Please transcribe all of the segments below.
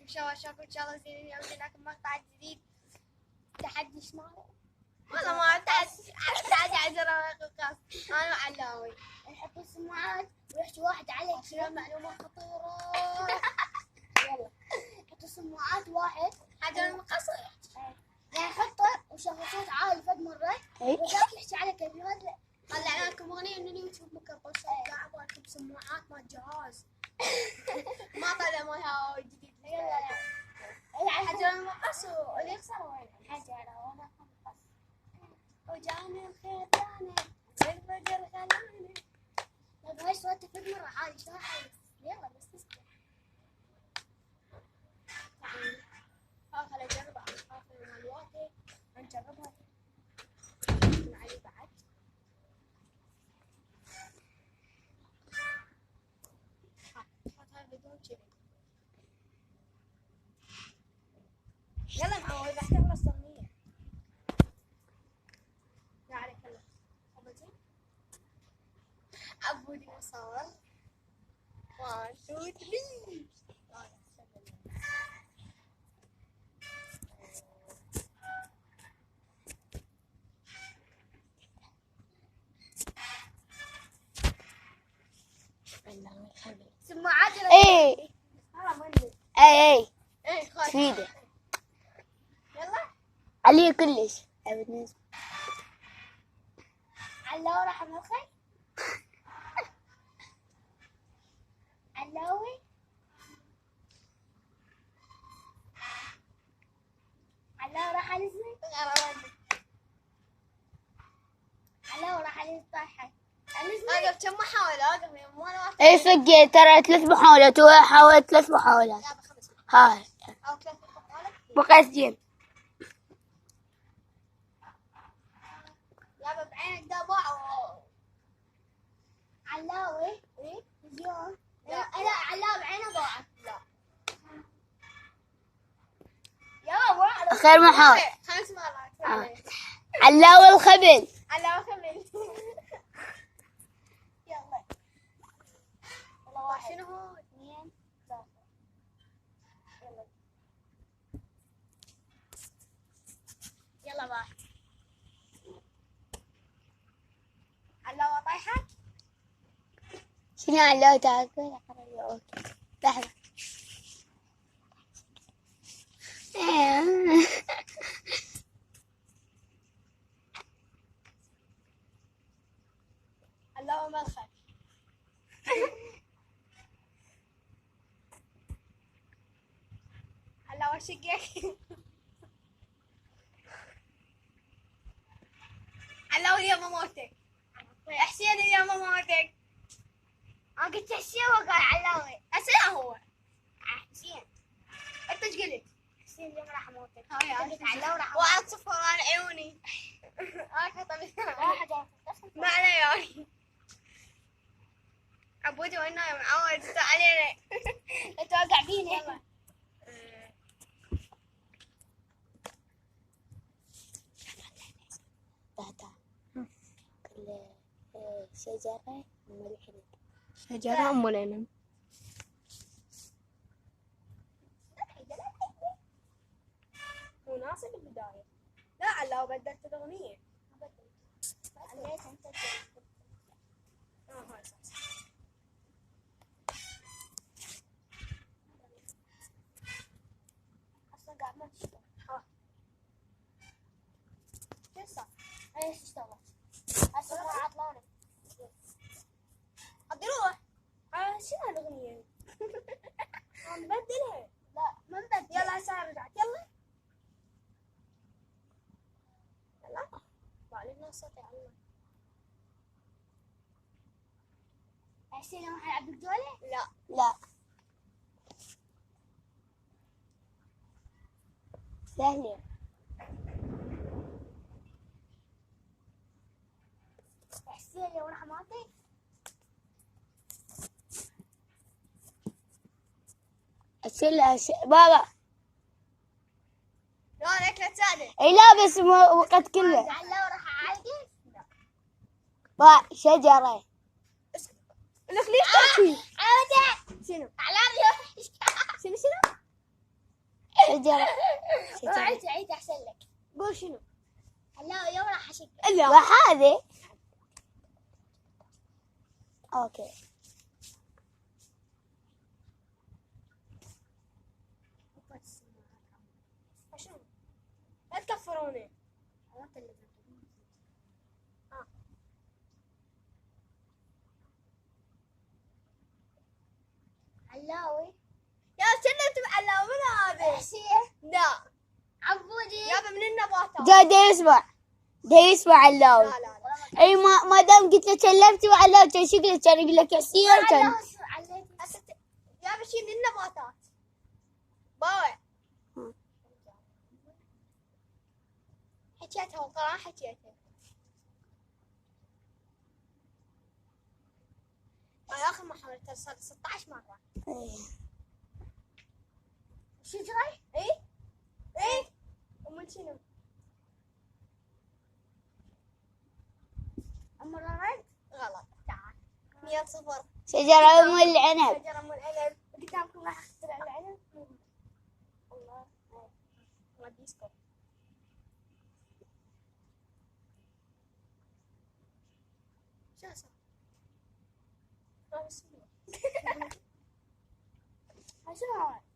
شوفوا ان شاء الله زين اليوم لكم مقطع جديد. تحدي شمال والله ما تحدي عجرة قص. انا علاوي نحط السماعات ويحكي واحد عليك شنو معلومة خطيرة. يلا حط السماعات واحد حجر المقص يعني حطه وشغل صوت عالي فد مرة وذاك يحكي عليك هذا. طلعنا لكم اغنية من اليوتيوب مكبر صوت قاعد ابغاكم سماعات مال جهاز. ما طلع مالها جديد. يلا حجر المقص واللي يخسر وين؟ حجر وانا خلص وجاني الخير جاني والفجر خلاني. طيب هاي صوت فد مرة عالي شلون حالي؟ يلا بس تسكت. خل اجربها اخر مالواتي نجربها من علي بعد. حطها بدون كذي. يلا معود راح تخلص الأغنية. يا عليك هلا أبدي عبودي مصور 1 2 3. سماعات ايه اي ايه خلاص تفيده يلا عليه كلش. علاوي راح مخي علاوي علاوي راح الزني علاوي راح الطايحة اقف كم محاولة اقف يا مو انا واقف. اي صدق ترى 3 محاولات وحاولت 3 محاولات. يابا 5 هاي او 3 محاولات. بقى زين. يابا بعينك دابا علاوي ايه زيون لا. لا علاوي عينه ضاعت. لا يلا واحد اخر محاولة 5 مرات. علاوي الخبل. على وكمل. يلا والله واحد شنو هو 2 3 يلا يلا واحد. علاوة طايحة. شنو علاوي تاكل؟ لحظة. علاوة ملخة. علاوة شقك. علاوة اليوم موتك. حسين اليوم موتك. انا قلت حسين وقال علاوي حسين هو. حسين انت ايش قلت؟ حسين اليوم راح اموتك. هاي قلت علاوي راح واحد صفر انا عيوني. انا خطبت واحد ما علي. عبودي وين نايم معود علينا. توقع فيني يلا شجرة ملح. شجرة أم العنب. مناسب البداية. لا علاوة بدلت الأغنية. عليك انت هاي صح. اصلا قاعد ما تشتغل. كيف صار؟ ايش تشتغل؟ هسه ما عطلانه. عبد روح. شنو هالأغنية؟ نبدلها. لا ما نبدل. يلا هسه رجعت يلا. يلا. بعدين الصوت يعلم. حسين اليوم راح يلعب الجولة؟ لا. لا سهلة. حسين اليوم راح اموتك. بابا لا عليك لا تساعده. اي لا بس وقت كله. علاوي راح اعالجك. شجرة. لك ليش تحكي؟ عودة شنو؟ علاوي شنو شنو؟ شجرة اوعي تعيد احسن لك. قول شنو؟ هلا يوم راح اشق. لا وهذه اوكي. شنو؟ لا تكفروني. علاوي. يا كنا تبع من هذا؟ حسين. لا عبودي. يابا من النباتات. دا يسمع علاوي. لا لا لا. اي ما دام قلت له كلمتي وعلاوي كان شكله كان يقول لك حسين كان. يابا شي من النباتات. باوع. حكيتها والقرآن حكيتها. أنا آخر محاولة صار 16 مرة. إيه. شجرة. إيه ومن شنو؟ أم الرد. غلط. تعال 100-0. شجرة أم العنب. شجرة من العنب. قدامكم راح اخترع العنب. الله ما بيسكت. شو صار؟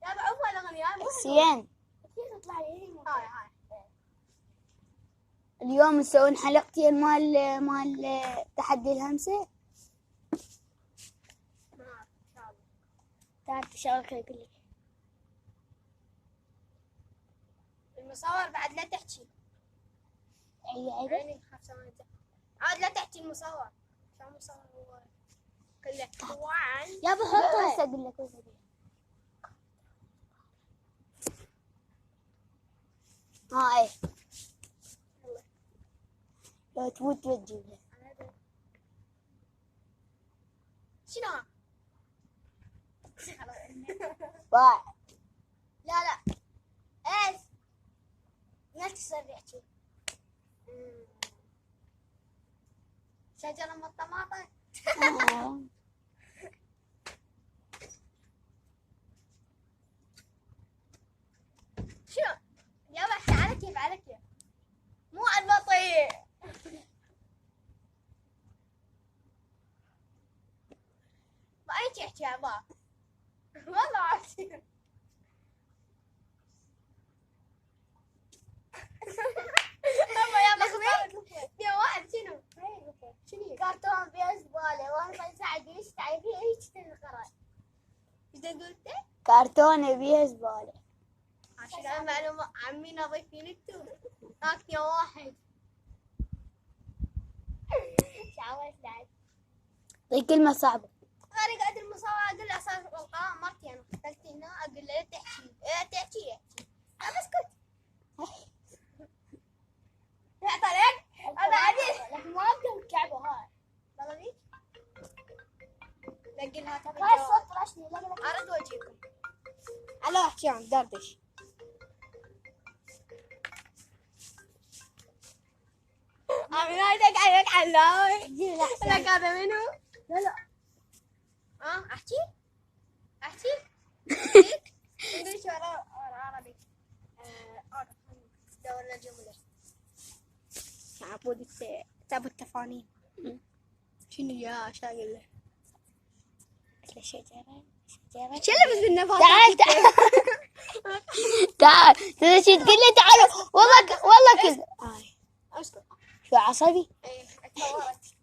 يا بعوف الأغنية. حسين كيف تطلع لي هنا؟ هاي. اليوم نسوون حلقتين مال تحدي الهمسة. ما شاء الله. تعال تشارك أقول لك. المصور بعد لا تحكي. عيني خاف ثواني. عاد لا تحكي المصور. شو المصور هو كله طوعا. يا بحطها. بس أقول لك وش أقول. ايه لو تموت تجيب له. شنو؟ باع. لا ايش؟ لا تسرع شي. شجرة من الطماطم. شنو؟ يابا احكي على كيف مو على البطيء. ما اي تحكي يا با والله عارفين. يا واحد شنو؟ شنو؟ كرتون بيه زبالة. واحد ما يساعد يستعي فيه هيك تنقرأ. ايش قلت؟ كرتون بيه زبالة. عشان معلومة عمي نظيفين انتو. هاك يا واحد. شعوت بعد. طيب كلمة صعبة. انا قاعد المصور اقول له اساس القرآن مرتين قلت هنا اقول له لا تحكي لا اسكت. لا طلعت هذا عادي. لكن ما أقدر الكعبة هاي. طلعت لقيناها هاي الصوت رشني. ارد وجهكم على احكي عن دردش. عمي هاي قاعد علاوي. لك هذا منو؟ لا احكي انجليزي ولا عربي؟ دور الجملة. عبود كتاب التفانين. شنو يا شاقل له؟ شجرة. شلبس بالنفاس. تعال تقول لي تعالوا والله كذا. اسكت. شو عصبي؟ ايه اتطورت.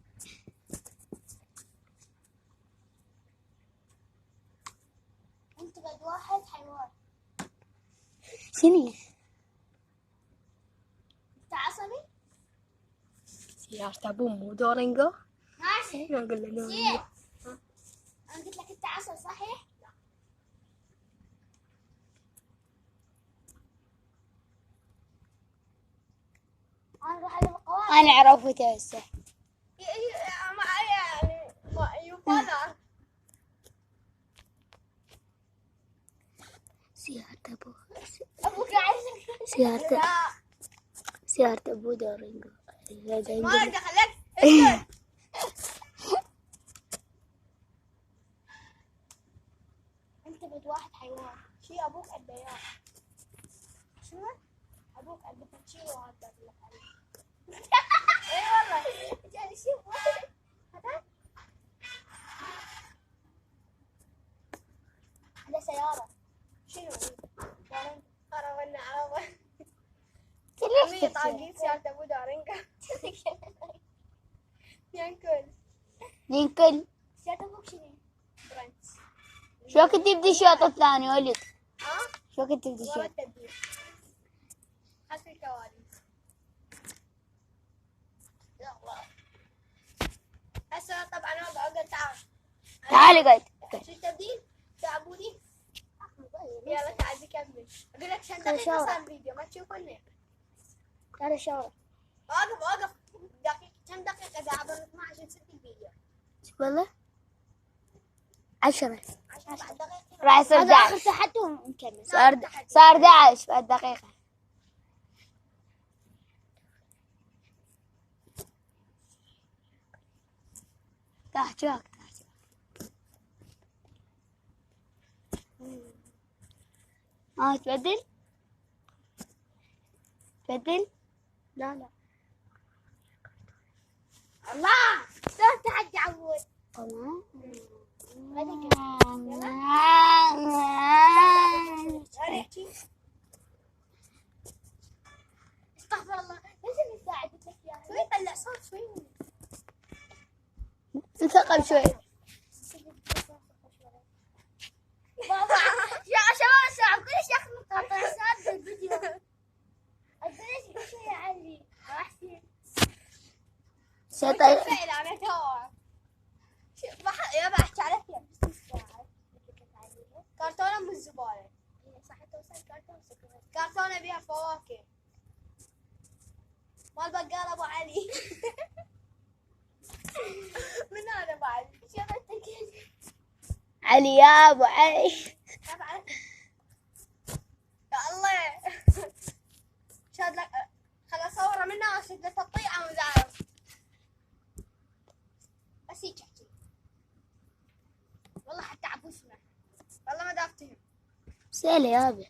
أنت قد واحد حيوان. شنو؟ أنت عصبي؟ سيارة ابو مو دورينجو. ماشي. نقول له دورينجو. زين. أنا قلت لك أنت عصبي صحيح؟ أنا راح أجيب القواعد. انا عرفته هسه. يعني يقال سيارة ابو أبوك عايز. سيارة ابو دورينجو. ما لك دخلت. أنت بد واحد حيوان. شي ابوك قد اياه. شنو؟ ابوك عنده فتشي وهذا لك عليه. اي والله جاني شوف هذا عنده سيارة. شنو؟ عرفنا عرفنا. ليش أمي طاقين سيارة أبو دارينكا. ينكل. لينكل. سيارة ابوك شنو؟ برنت. شو كنت تبدي الشوط الثاني ولد؟ ها؟ شو كنت تبدي والله الشوط؟ التبديل. خلف الكواليس. يلا. هسه طبعا أنا بقول تعال. تعالي قعد. شو التبديل؟ تعبوني؟ يلا تعال نكمل. أقول لك 10 دقيقة شاورما. صار الفيديو ما تشوفني. هذا شاورما. وقف دقيقة كم دقيقة إذا عبر 12 نسيت الفيديو. والله 10 10 دقائق. راح يصير هذا آخر 11. تحدي ونكمل. صار 11 بعد دقيقة. تحت شوك تحت. تبدل؟ تبدل؟ لا لا. الله شلون تحدي عود؟ استغفر الله ليش اللي ساعدتك يا شوي طلع صوت شوي. تثقل شوي. بابا يا شباب الشعب كلش ياخذ مقاطع ساد الفيديو. ليش كل شيء يا علي؟ احسن. شطر. فعلا أنا تو. يا بحكي على فيلم. كرتونة من الزبالة. صح توصل كرتون سكر. كرتونة بيها فواكه. مال بقال أبو علي. من هذا أبو علي؟ علي يا ابو علي. يا الله. شاد لك خل أصوره منها وأشد له تقطيعة وزعرف. بس هيك أحكي. والله حتى عبوسنا. والله ما دافتهم. سهلة يابا.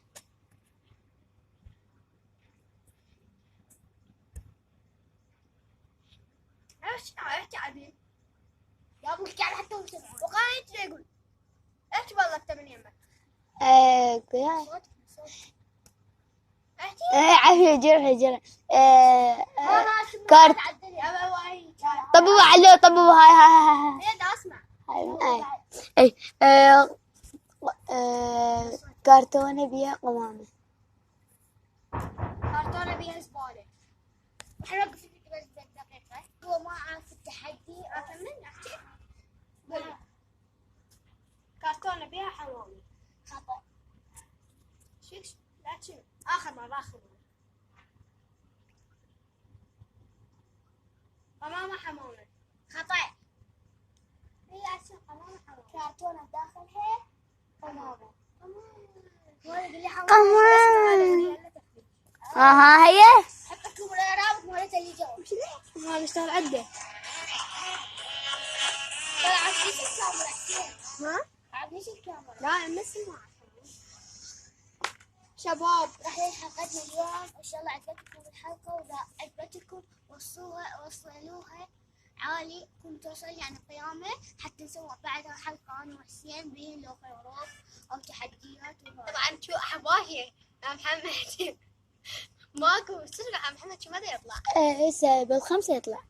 ايش احكي عبي. يا ابو احكي على حتى هو سمع. وقاعد يجي يقول احكي والله انت من يمك. قياس. احكي. عافية جرح. كارت. كارت. يا ابو علي. طبوا عليه طبوا هاي. ايه دا اسمع. اي كرتونة بيها قمامة. كرتونة بيها زبالة. حنوقف الفيديو بس دقيقة. هو ما عارف التحدي. اكمل احكي. قولي. كرتونة بيها حمامة. خطأ. شيش لا تشوف. اخر مرة. قمامة حمامة. خطأ. هي عشان قمامة حمامة. كرتونة داخلها قمامة. قمامة. هي. حط لكم الرابط مالت اللي جاوب. هذا اشتغل عدة. طلع عبديش الكاميرا حسين. ها؟ عبديش الكاميرا. لا نسمع. شباب راح حلقتنا اليوم ان شاء الله عجبتكم الحلقه واذا عجبتكم وصلوها عالي كنت توصل يعني قيامه حتى نسوي بعدها حلقه انا وحسين بين لو خيارات او تحديات طبعا شو حباهي يا محمد. ماكو صدق يا محمد شو ماذا يطلع؟ هسه بالخمسة يطلع.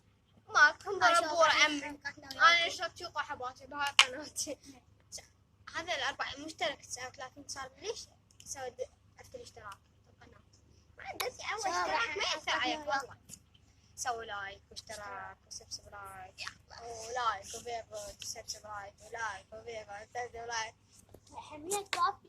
ماكو بربور عمي. انا شفت شو حباتي بهاي القناه. هذا الاربع مشترك 39 صار ليش سويت افتح الاشتراك القناه؟ ما عندي اول اشتراك ما ياثر عليك والله. سووا لايك واشتراك وسبسكرايب ولايك وفيفوت وسبسكرايب ولايك وفيفوت ولايك. حمية كافي